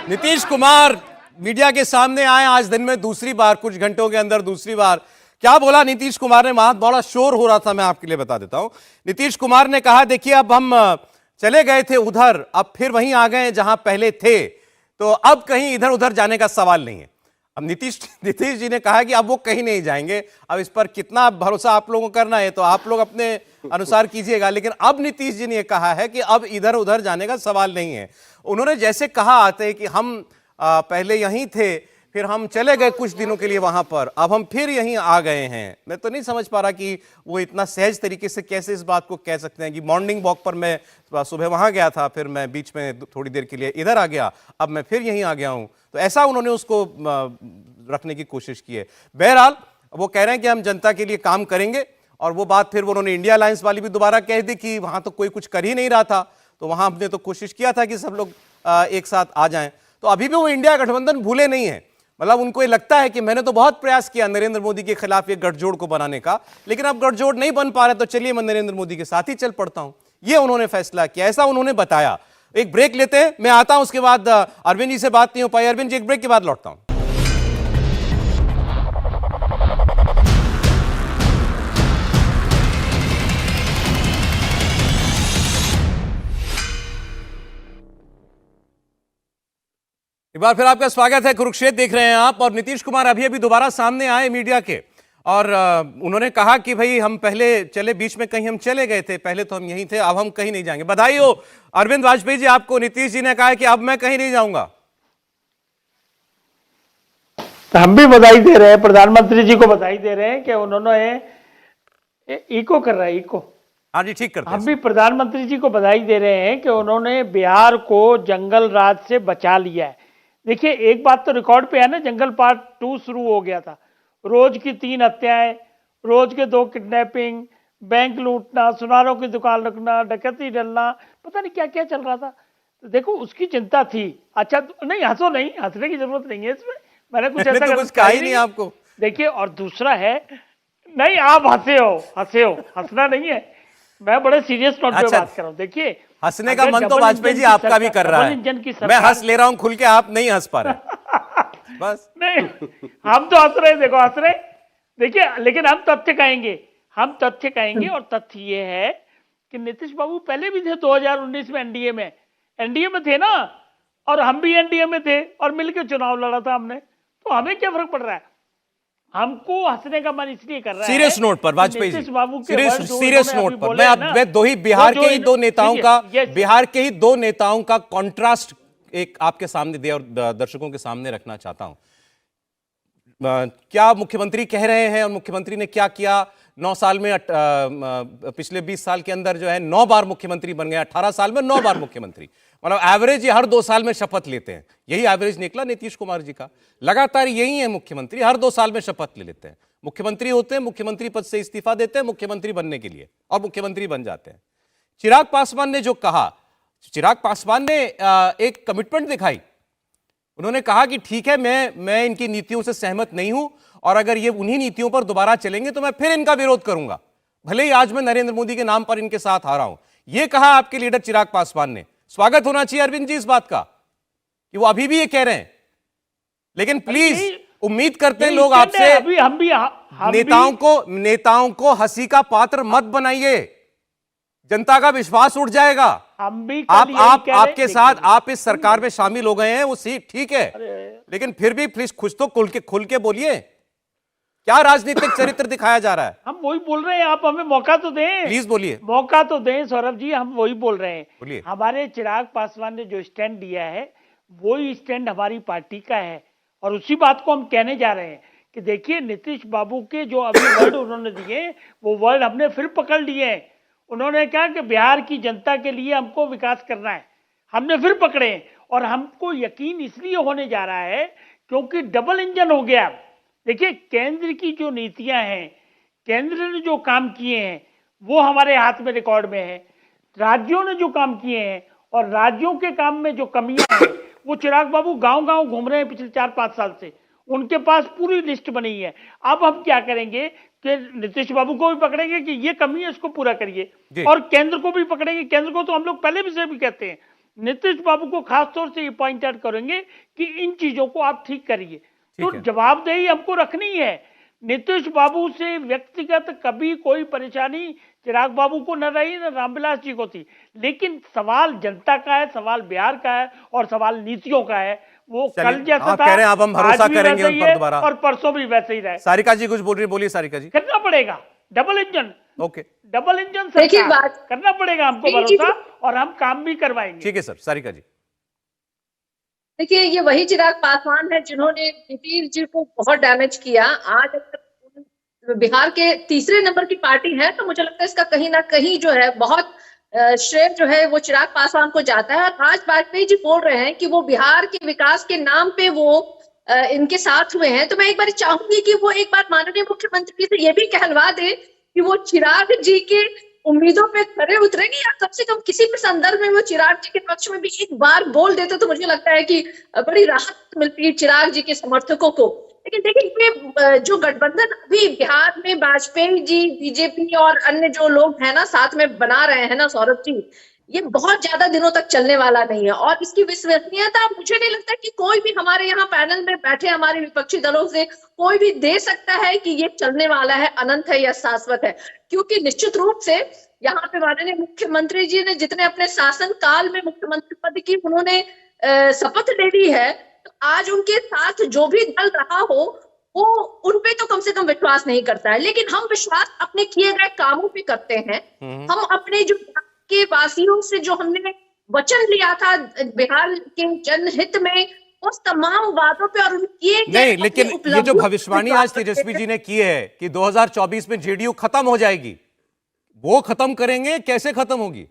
नीतीश कुमार मीडिया के सामने आए आज दिन में दूसरी बार, कुछ घंटों के अंदर दूसरी बार। क्या बोला नीतीश कुमार ने? वहां बड़ा शोर हो रहा था, मैं आपके लिए बता देता हूं। नीतीश कुमार ने कहा देखिए अब हम चले गए थे उधर, अब फिर वहीं आ गए जहां पहले थे, तो अब कहीं इधर उधर जाने का सवाल नहीं है। अब नीतीश जी ने कहा कि अब वो कहीं नहीं जाएंगे। अब इस पर कितना भरोसा आप लोगों को करना है तो आप लोग अपने अनुसार कीजिएगा, लेकिन अब नीतीश जी ने कहा है कि अब इधर उधर जाने का सवाल नहीं है। उन्होंने जैसे कहा आते कि हम पहले यहीं थे, फिर हम चले गए कुछ दिनों के लिए वहां पर, अब हम फिर यहीं आ गए हैं। मैं तो नहीं समझ पा रहा कि वो इतना सहज तरीके से कैसे इस बात को कह सकते हैं कि मॉर्निंग वॉक पर मैं सुबह वहां गया था, फिर मैं बीच में थोड़ी देर के लिए इधर आ गया, अब मैं फिर यहीं आ गया हूं। तो ऐसा उन्होंने उसको रखने की कोशिश की है। बहरहाल वो कह रहे हैं कि हम जनता के लिए काम करेंगे, और वो बात फिर उन्होंने इंडिया अलायंस वाली भी दोबारा कह दी कि वहां तो कोई कुछ कर ही नहीं रहा था, तो वहां हमने तो कोशिश किया था कि सब लोग एक साथ आ जाएं। तो अभी भी वो इंडिया गठबंधन भूले नहीं है, मतलब उनको ये लगता है कि मैंने तो बहुत प्रयास किया नरेंद्र मोदी के खिलाफ ये गठजोड़ को बनाने का, लेकिन अब गठजोड़ नहीं बन पा रहा, तो चलिए मैं नरेंद्र मोदी के साथ ही चल पड़ता हूं। ये उन्होंने फैसला किया, ऐसा उन्होंने बताया। एक ब्रेक लेते हैं, मैं आता हूं, उसके बाद अरविंद जी से बात नहीं हो पाई। अरविंद जी, एक ब्रेक के बाद लौटता हूं। एक बार फिर आपका स्वागत है। कुरुक्षेत्र देख रहे हैं आप, और नीतीश कुमार अभी अभी दोबारा सामने आए मीडिया के, और उन्होंने कहा कि भाई हम पहले चले, बीच में कहीं हम चले गए थे, पहले तो हम यहीं थे, अब हम कहीं नहीं जाएंगे। बधाई हो अरविंद वाजपेयी जी आपको, नीतीश जी ने कहा है कि अब मैं कहीं नहीं जाऊंगा। तो हम भी बधाई दे रहे हैं, प्रधानमंत्री जी को बधाई दे रहे हैं कि उन्होंने इको कर रहा है, इको। हाँ जी, ठीक करते हैं। हम भी प्रधानमंत्री जी को बधाई दे रहे हैं कि उन्होंने बिहार को जंगल राज से बचा लिया है। देखिए, एक बात तो रिकॉर्ड पे है ना, जंगल पार्ट 2 शुरू हो गया था, रोज की 3 हत्याएं, रोज के 2 किडनैपिंग, बैंक लूटना, सुनारों की दुकान रखना, डकैती डलना, पता नहीं क्या क्या चल रहा था। तो देखो, उसकी चिंता थी। अच्छा नहीं, हंसो नहीं, हंसने की जरूरत नहीं है इसमें, मैंने कुछ ऐसा तो कुछ कहा ही नहीं आपको। देखिए, और दूसरा है, नहीं आप हंसे हो, हंसना नहीं है, मैं बड़े सीरियस नोट पे बात कर रहा हूँ। देखिए, हंसने का मन तो वाजपेयी जी आपका भी कर रहा है, मैं हंस ले रहा हूं खुल के, आप नहीं हंस पा रहे बस। नहीं, हम तो हंस रहे, देखो हंस रहे। देखिए, लेकिन हम तथ्य कहेंगे, और तथ्य ये है कि नीतीश बाबू पहले भी थे 2019 में एनडीए में थे ना, और हम भी एनडीए में थे और मिलकर चुनाव लड़ा था हमने, तो हमें क्या फर्क पड़ रहा है? हमको हंसने का मन इसलिए कर रहा है। सीरियस नोट पर वाजपेयी जी, सीरियस नोट पर मैं दो ही बिहार के ही दो नेताओं का कॉन्ट्रास्ट एक आपके सामने दे और दर्शकों के सामने रखना चाहता हूं। क्या मुख्यमंत्री कह रहे हैं और मुख्यमंत्री ने क्या किया? 9 साल में पिछले 20 साल के अंदर जो है 9 बार मुख्यमंत्री बन गए, 18 साल में 9 बार मुख्यमंत्री, मतलब एवरेज ये हर 2 साल में शपथ लेते हैं। यही एवरेज निकला नीतीश कुमार जी का, लगातार यही है मुख्यमंत्री, हर 2 साल में शपथ ले लेते हैं, मुख्यमंत्री होते हैं, मुख्यमंत्री पद से इस्तीफा देते हैं मुख्यमंत्री बनने के लिए, और मुख्यमंत्री बन जाते हैं। चिराग पासवान ने जो कहा, चिराग पासवान ने एक कमिटमेंट दिखाई। उन्होंने कहा कि ठीक है, मैं इनकी नीतियों से सहमत नहीं हूं, और अगर ये उन्हीं नीतियों पर दोबारा चलेंगे तो मैं फिर इनका विरोध करूंगा, भले ही आज मैं नरेंद्र मोदी के नाम पर इनके साथ आ रहा हूं। यह कहा आपके लीडर चिराग पासवान ने। स्वागत होना चाहिए अरविंद जी इस बात का कि वो अभी भी ये कह रहे हैं, लेकिन प्लीज उम्मीद करते हैं लोग आपसे, नेताओं को हंसी का पात्र मत बनाइए, जनता का विश्वास उठ जाएगा। हम भी आपके साथ आप इस सरकार में शामिल हो गए हैं, वो सीट ठीक है, लेकिन फिर भी प्लीज कुछ तो खुल के बोलिए, क्या राजनीतिक चरित्र दिखाया जा रहा है? हम वही बोल रहे हैं, आप हमें मौका तो दें, प्लीज बोलिए, मौका तो दें सौरभ जी, हम वही बोल रहे हैं। बोलिए। हमारे चिराग पासवान ने जो स्टैंड दिया है वही स्टैंड हमारी पार्टी का है, और उसी बात को हम कहने जा रहे हैं कि देखिए, नीतीश बाबू के जो अभी वर्ड उन्होंने दिए, वो वर्ड हमने फिर पकड़ लिए हैं। उन्होंने कहा कि बिहार की जनता के लिए हमको विकास करना है, हमने फिर पकड़े, और हमको यकीन इसलिए होने जा रहा है क्योंकि डबल इंजन हो गया। देखिए, केंद्र की जो नीतियां हैं, केंद्र ने जो काम किए हैं वो हमारे हाथ में रिकॉर्ड में है, राज्यों ने जो काम किए हैं और राज्यों के काम में जो कमियां हैं वो चिराग बाबू गांव-गांव घूम रहे हैं पिछले 4-5 साल से, उनके पास पूरी लिस्ट बनी है। अब हम क्या करेंगे कि नीतीश बाबू को भी पकड़ेंगे कि ये कमी है, इसको पूरा करिए, और केंद्र को भी पकड़ेंगे। केंद्र को तो हम लोग पहले भी से भी कहते हैं, नीतीश बाबू को खास तौर से ये पॉइंट आउट करेंगे कि इन चीजों को आप ठीक करिए। तो जवाबदेही हमको रखनी है। नीतीश बाबू से व्यक्तिगत कभी कोई परेशानी चिराग बाबू को न रही, न रामविलास जी को थी, लेकिन सवाल जनता का है, सवाल बिहार का है, और सवाल नीतियों का है। वो कल जैसा था, कह रहे हैं अब हम भरोसा करेंगे उन पर दोबारा, और परसों भी वैसे ही रहे। सारिका जी कुछ बोल रही है, बोलिए सारिका जी। करना पड़ेगा double engine, okay, double engine सरकार, करना पड़ेगा हमको भरोसा, और हम काम भी करवाएंगे। ठीक है सर, सारिका जी। देखिए, ये वही चिराग पासवान है जिन्होंने नीतीश जी को बहुत डैमेज किया। आज अगर बिहार के तीसरे नंबर की पार्टी है तो मुझे लगता है इसका कहीं ना कहीं जो है बहुत श्रेय जो है वो चिराग पासवान को जाता है। और आज वाजपेयी जी बोल रहे हैं कि वो बिहार के विकास के नाम पे वो इनके साथ हुए हैं, तो मैं एक बार चाहूंगी कि वो एक बार माननीय मुख्यमंत्री से ये भी कहलवा दे कि वो चिराग जी के उम्मीदों पे खरे उतरेंगे, या कम से कम किसी भी संदर्भ में वो चिराग जी के पक्ष में भी एक बार बोल देते तो मुझे लगता है कि बड़ी राहत मिलती है चिराग जी के समर्थकों को। लेकिन देखिए, ये जो गठबंधन अभी बिहार में वाजपेयी जी, बीजेपी और अन्य जो लोग हैं ना साथ में बना रहे हैं ना सौरभ जी, ये बहुत ज्यादा दिनों तक चलने वाला नहीं है। और इसकी विश्वसनीयता मुझे नहीं लगता कि कोई भी हमारे यहाँ पैनल में बैठे हमारे विपक्षी दलों से कोई भी दे सकता है कि ये चलने वाला है, अनंत है या शाश्वत है। क्योंकि निश्चित रूप से यहाँ पे माननीय मुख्यमंत्री जी ने जितने अपने शासन काल में मुख्यमंत्री पद की उन्होंने शपथ ले ली है, तो आज उनके साथ जो भी दल रहा हो वो उन पे तो कम से कम विश्वास नहीं करता है। लेकिन हम विश्वास अपने किए गए कामों पे करते हैं। हम अपने जो के वासियों से जो हमने वचन लिया था बिहार के जनहित में, उस तमाम वादों पे और किए गए नहीं, लेकिन ये जो भविष्यवाणी आज तेजस्वी जी ने की है कि 2024 में जेडीयू खत्म हो जाएगी, वो खत्म करेंगे, कैसे खत्म होगी?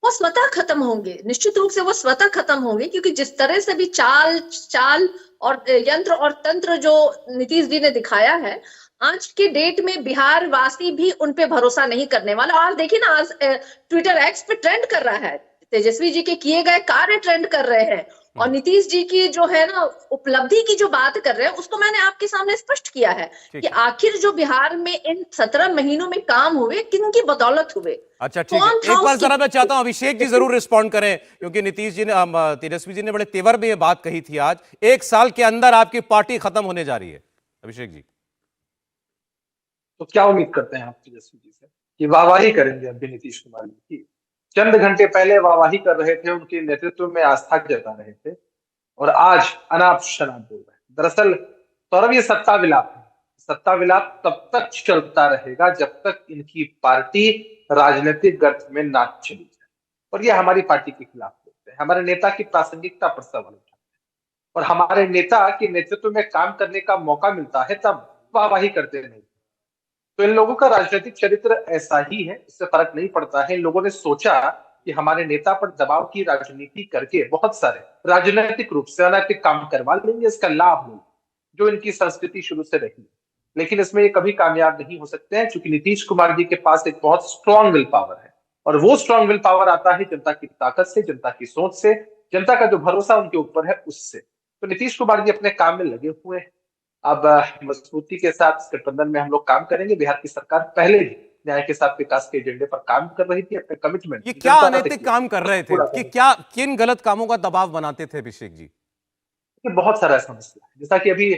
वो स्वतः खत्म होंगे, निश्चित रूप से वो स्वतः खत्म होंगे। क्योंकि जिस तरह से भी चाल और यंत्र और तंत्र जो नीतीश जी ने दिखाया है, आज के डेट में बिहार वासी भी उन पे भरोसा नहीं करने वाला। और देखिए ना, आज ट्विटर एक्स पे ट्रेंड कर रहा है, तेजस्वी जी के किए गए कार्य ट्रेंड कर रहे हैं, और नीतीश जी की जो है ना उपलब्धि की जो बात कर रहे हैं उसको मैंने आपके सामने स्पष्ट किया है कि आखिर जो बिहार में इन 17 महीनों में काम हुए किन की बदौलत हुए। अच्छा, ठीक है, एक बार जरा मैं चाहता हूं अभिषेक जी जरूर रिस्पॉन्ड करें, क्योंकि नीतीश जी ने, तेजस्वी जी ने बड़े तेवर में ये बात कही थी आज, 1 साल के अंदर आपकी पार्टी खत्म होने जा रही है। अभिषेक जी, तो क्या उम्मीद करते हैं आप तेजस्वी जी से कि वाहवाही करेंगे अभी नीतीश कुमार जी की? चंद घंटे पहले वाहवाही कर रहे थे, उनके नेतृत्व में आस्था जता रहे थे, और आज अनाप शनाप बोल रहे हैं। दरअसल सौरभ, ये सत्ता विलाप है। सत्ता विलाप तब तक चलता रहेगा जब तक इनकी पार्टी राजनीतिक गर्त में ना चली जाए, और ये हमारी पार्टी के खिलाफ बोलते हैं। हमारे नेता की प्रासंगिकता पर सवाल उठाते हैं, और हमारे नेता के नेतृत्व में काम करने का मौका मिलता है तब वाहवाही करते नहीं। तो इन लोगों का राजनीतिक चरित्र ऐसा ही है, इससे फर्क नहीं पड़ता है। इन लोगों ने सोचा कि हमारे नेता पर दबाव की राजनीति करके बहुत सारे राजनीतिक रूप से अनैतिक काम करवा लेंगे, इसका लाभ लेंगे, जो इनकी संस्कृति शुरू से रही है। लेकिन इसमें ये कभी कामयाब नहीं हो सकते हैं, क्योंकि नीतीश कुमार जी के पास एक बहुत स्ट्रॉन्ग विल पावर है, और वो स्ट्रॉन्ग विल पावर आता है जनता की ताकत से, जनता की सोच से, जनता का जो भरोसा उनके ऊपर है उससे। तो नीतीश कुमार जी अपने काम में लगे हुए हैं। अब मजबूती के साथ गठबंधन में हम लोग काम करेंगे। बिहार की सरकार पहले भी न्याय के साथ विकास के एजेंडे पर काम कर रही थी, अपने कमिटमेंट। ये क्या अनैतिक काम कर रहे थे कि क्या, किन गलत कामों का दबाव बनाते थे अभिषेक जी? बहुत सारा समस्या है, जैसा कि अभी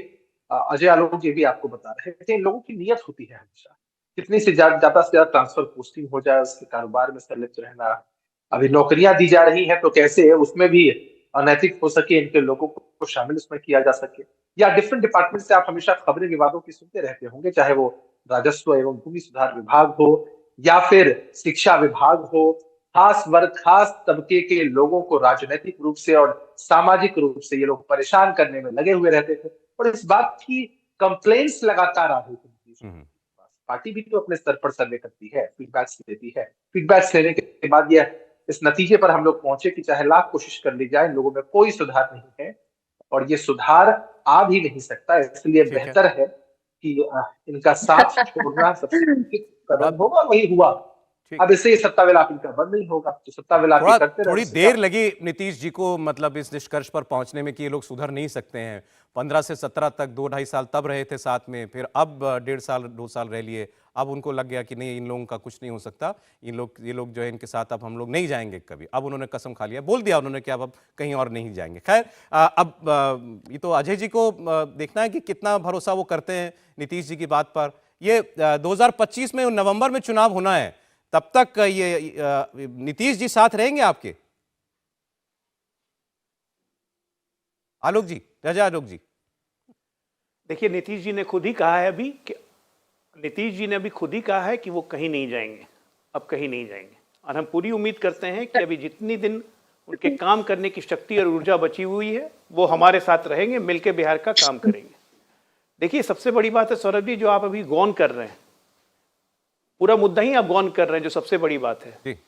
अजय आलोक जी भी आपको बता रहे थे। इन लोगों की नियत होती है हमेशा कितनी से ज्यादा से ज्यादा ट्रांसफर पोस्टिंग हो जाए, उसके कारोबार में संलिप्त रहना। अभी नौकरियां दी जा रही हैं तो कैसे उसमें भी अनैतिक हो सके, इनके लोगों को शामिल उसमें किया जा सके। या डिफरेंट डिपार्टमेंट से आप हमेशा खबरें विवादों की सुनते रहते होंगे, चाहे वो राजस्व एवं भूमि सुधार विभाग हो या फिर शिक्षा विभाग हो। खास वर्ग, खास तबके के लोगों को राजनीतिक रूप से और सामाजिक रूप से ये लोग परेशान करने में लगे हुए रहते थे, और इस बात की कंप्लेंट्स लगातार आ रही थी। पार्टी भी तो अपने स्तर पर सर्वे करती है, फीडबैक्स देती है। फीडबैक्स लेने के बाद यह इस नतीजे पर हम लोग पहुंचे कि चाहे लाख कोशिश कर ली जाए, इन लोगों में कोई सुधार नहीं है, और ये सुधार आ भी नहीं सकता। इसलिए बेहतर है कि इनका साथ छोड़ना सबसे कदम होगा, वही हुआ। अब इससे सत्ता विलाप इनका बंद नहीं होगा, तो सत्ता विलाप करते थोड़ी देर लगी नीतीश जी को, मतलब इस निष्कर्ष पर पहुंचने में कि ये लोग सुधर नहीं सकते हैं। 15 से 17 तक 2-2.5 साल तब रहे थे साथ में, फिर अब 1.5 साल 2 साल रह लिए। अब उनको लग गया कि नहीं, इन लोगों का कुछ नहीं हो सकता, ये लोग जो है इनके साथ अब हम लोग नहीं जाएंगे कभी। अब उन्होंने कसम खा लिया, बोल दिया उन्होंने कि अब कहीं और नहीं जाएंगे। खैर, अब ये तो अजय जी को देखना है कि कितना भरोसा वो करते हैं नीतीश जी की बात पर। ये 2025 में नवंबर में चुनाव होना है, तब तक ये नीतीश जी साथ रहेंगे आपके? आलोक जी, राजा आलोक जी, देखिए, नीतीश जी ने खुद ही कहा है अभी कि वो कहीं नहीं जाएंगे, अब कहीं नहीं जाएंगे। और हम पूरी उम्मीद करते हैं कि अभी जितनी दिन उनके काम करने की शक्ति और ऊर्जा बची हुई है, वो हमारे साथ रहेंगे, मिलकर बिहार का काम करेंगे। देखिए सबसे बड़ी बात है सौरभ जी, जो आप अभी गौन कर रहे हैं, पूरा मुद्दा ही आप गौन कर रहे हैं, जो सबसे बड़ी बात है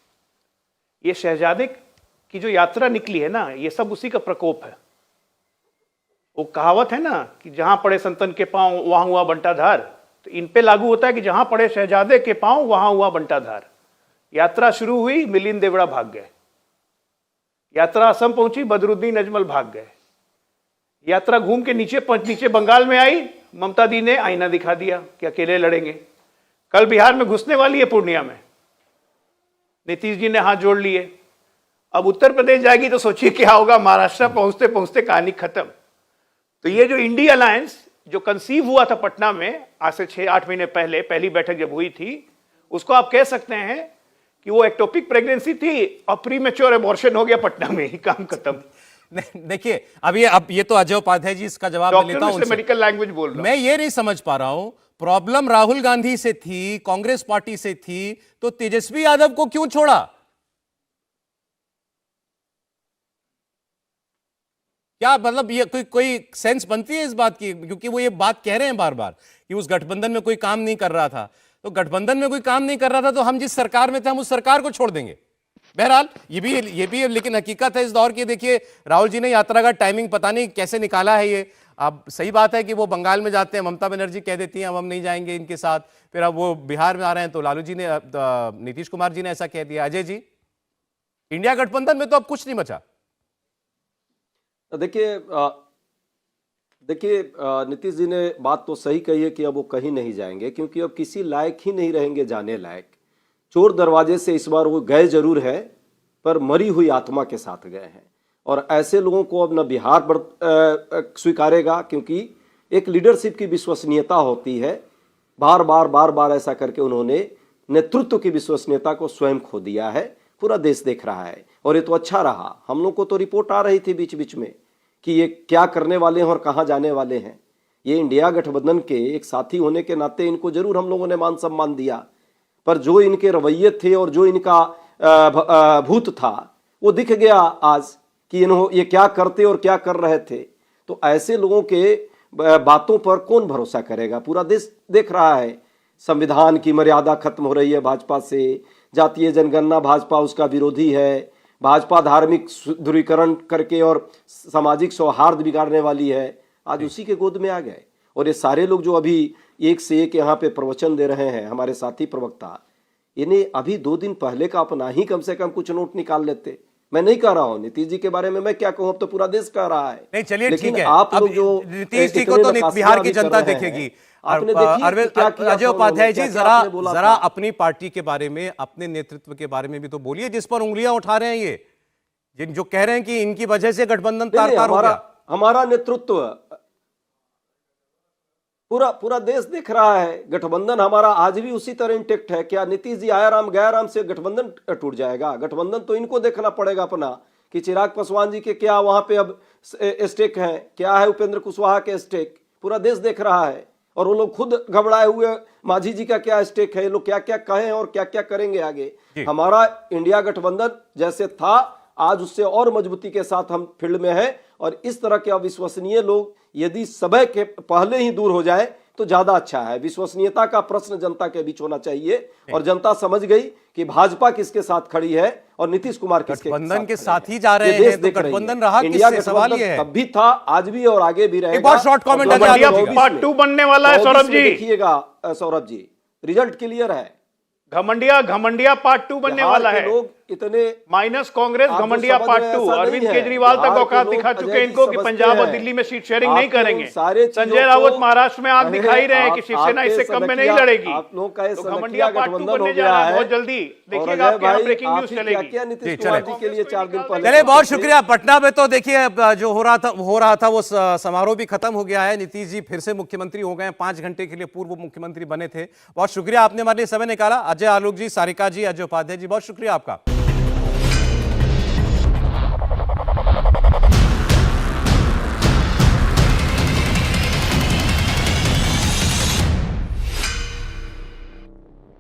ये शहजादे की जो यात्रा निकली है ना, ये सब उसी का प्रकोप है। वो कहावत है ना कि जहां पड़े संतन के पांव वहां हुआ बंटाधार, तो इन पे लागू होता है कि जहां पड़े शहजादे के पांव वहां हुआ बंटाधार। यात्रा शुरू हुई, मिलिंद देवड़ा भाग गए। यात्रा असम पहुंची, बदरुद्दीन अजमल भाग गए। यात्रा घूम के नीचे बंगाल में आई, ममता दी ने आईना दिखा दिया कि अकेले लड़ेंगे। कल बिहार में घुसने वाली है, पूर्णिया में नीतीश जी ने हाथ जोड़ लिए। अब उत्तर प्रदेश जाएगी तो सोचिए क्या होगा, महाराष्ट्र पहुंचते पहुंचते कहानी खत्म। तो ये जो इंडिया अलायंस जो कंसीव हुआ था पटना में आज से 6-8 महीने पहले, पहली बैठक जब हुई थी, उसको आप कह सकते हैं कि वो एक्टोपिक प्रेगनेंसी थी और प्रीमेच्योर एबॉर्शन हो गया पटना में ही, काम खत्म। देखिए अब ये तो अजय उपाध्याय जी इसका जवाब मैं लेता हूं, मेडिकल लैंग्वेज बोल रहा हूं। मैं ये नहीं समझ पा रहा हूं, प्रॉब्लम राहुल गांधी से थी, कांग्रेस पार्टी से थी, तो तेजस्वी यादव को क्यों छोड़ा? क्या मतलब ये कोई सेंस बनती है इस बात की? क्योंकि वो ये बात कह रहे हैं बार बार कि उस गठबंधन में कोई काम नहीं कर रहा था, तो गठबंधन में कोई काम नहीं कर रहा था तो हम जिस सरकार में थे हम उस सरकार को छोड़ देंगे। बहरहाल ये भी लेकिन हकीकत है इस दौर की। देखिए राहुल जी ने यात्रा का टाइमिंग पता नहीं कैसे निकाला है ये। अब सही बात है कि वो बंगाल में जाते हैं, ममता बनर्जी कह देती हैं अब हम नहीं जाएंगे इनके साथ, फिर अब वो बिहार में आ रहे हैं तो लालू जी ने, नीतीश कुमार जी ने ऐसा कह दिया। अजय जी, इंडिया गठबंधन में तो अब कुछ नहीं बचा। देखिए नीतीश जी ने बात तो सही कही है कि अब वो कहीं नहीं जाएंगे, क्योंकि अब किसी लायक ही नहीं रहेंगे जाने लायक। चोर दरवाजे से इस बार वो गए जरूर है, पर मरी हुई आत्मा के साथ गए हैं। और ऐसे लोगों को अब न बिहार स्वीकारेगा, क्योंकि एक लीडरशिप की विश्वसनीयता होती है। बार बार ऐसा करके उन्होंने नेतृत्व की विश्वसनीयता को स्वयं खो दिया है। पूरा देश देख रहा है और ये तो अच्छा रहा। हम लोग को तो रिपोर्ट आ रही थी बीच बीच में कि ये क्या करने वाले हैं और कहाँ जाने वाले हैं। ये इंडिया गठबंधन के एक साथी होने के नाते इनको जरूर हम लोगों ने मान सम्मान दिया, पर जो इनके रवैये थे और जो इनका भूत था वो दिख गया आज कि ये क्या करते और क्या कर रहे थे। तो ऐसे लोगों के बातों पर कौन भरोसा करेगा? पूरा देश देख रहा है। संविधान की मर्यादा खत्म हो रही है भाजपा से। जातीय जनगणना भाजपा उसका विरोधी है। भाजपा धार्मिक ध्रुवीकरण करके और सामाजिक सौहार्द बिगाड़ने वाली है। आज उसी के गोद में आ गए। और ये सारे लोग जो अभी एक से एक यहाँ पे प्रवचन दे रहे हैं, हमारे साथी प्रवक्ता, इन्हें अभी 2 दिन पहले का अपना ही कम से कम कुछ नोट निकाल लेते। मैं नहीं कह रहा हूं नीतीश जी के बारे में, मैं क्या कहूं, अब तो पूरा देश कह रहा है। नहीं चलिए ठीक है, आप लोग जो नीतीश जी को तो बिहार की जनता देखेगी। अजय उपाध्याय जी जरा अपनी पार्टी के बारे में, अपने नेतृत्व के बारे में भी तो बोलिए, जिस पर उंगलियां उठा रहे हैं ये जो कह रहे हैं कि इनकी वजह से गठबंधन तार-तार हो गया। हमारा नेतृत्व पूरा देश देख रहा है। गठबंधन हमारा आज भी उसी तरह इंटेक्ट है। क्या नीतीश जी आया राम गया राम से गठबंधन टूट जाएगा? गठबंधन तो इनको देखना पड़ेगा अपना, कि चिराग पासवान जी के क्या वहां पे अब स्टेक है, क्या है उपेंद्र कुशवाहा के स्टेक, पूरा देश देख रहा है। और वो लोग खुद घबराए हुए, मांझी जी का क्या स्टेक है, ये लोग क्या क्या कहें और क्या क्या करेंगे आगे। हमारा इंडिया गठबंधन जैसे था आज उससे और मजबूती के साथ हम फील्ड में हैं। और इस तरह के अविश्वसनीय लोग यदि समय के पहले ही दूर हो जाए तो ज्यादा अच्छा है। विश्वसनीयता का प्रश्न जनता के बीच होना चाहिए और जनता समझ गई कि भाजपा किसके साथ खड़ी है और नीतीश कुमार किसके गठबंधन के साथ ही जा रहे हैं। तो गठबंधन रहा किससे, सवाल ये है। तब भी था, आज भी और आगे भी रहेगा। एक और शॉर्ट कमेंट पार्ट 2 बनने वाला है सौरभ जी। देखिएगा सौरभ जी, रिजल्ट क्लियर है। घमंडिया पार्ट 2 बनने वाला है। लोग इतने माइनस कांग्रेस, घमंडिया पार्ट 2। अरविंद केजरीवाल तक औकात दिखा चुके हैं इनको कि पंजाब और दिल्ली में सीट शेयरिंग नहीं करेंगे। संजय राउत महाराष्ट्र में आग दिखाई रहे हैं कि शिवसेना इससे कम में नहीं लड़ेगी। आप लोग का तो घमंडिया पार्ट 2 बनने जा रहा है बहुत जल्दी। देखिएगा आपके यहाँ ब्रेकिंग न्यूज चलेगी। नीतीश कुमार जी के लिए 4 दिन पहले। चलिए बहुत शुक्रिया। पटना में तो देखिए जो हो रहा था वो समारोह भी खत्म हो गया है। नीतीश जी फिर से मुख्यमंत्री हो गए। 5 घंटे के लिए पूर्व मुख्यमंत्री बने थे। बहुत शुक्रिया, आपने हमारे लिए समय निकाला। अजय आलोक जी, सारिका जी, अजय उपाध्याय जी, बहुत शुक्रिया आपका।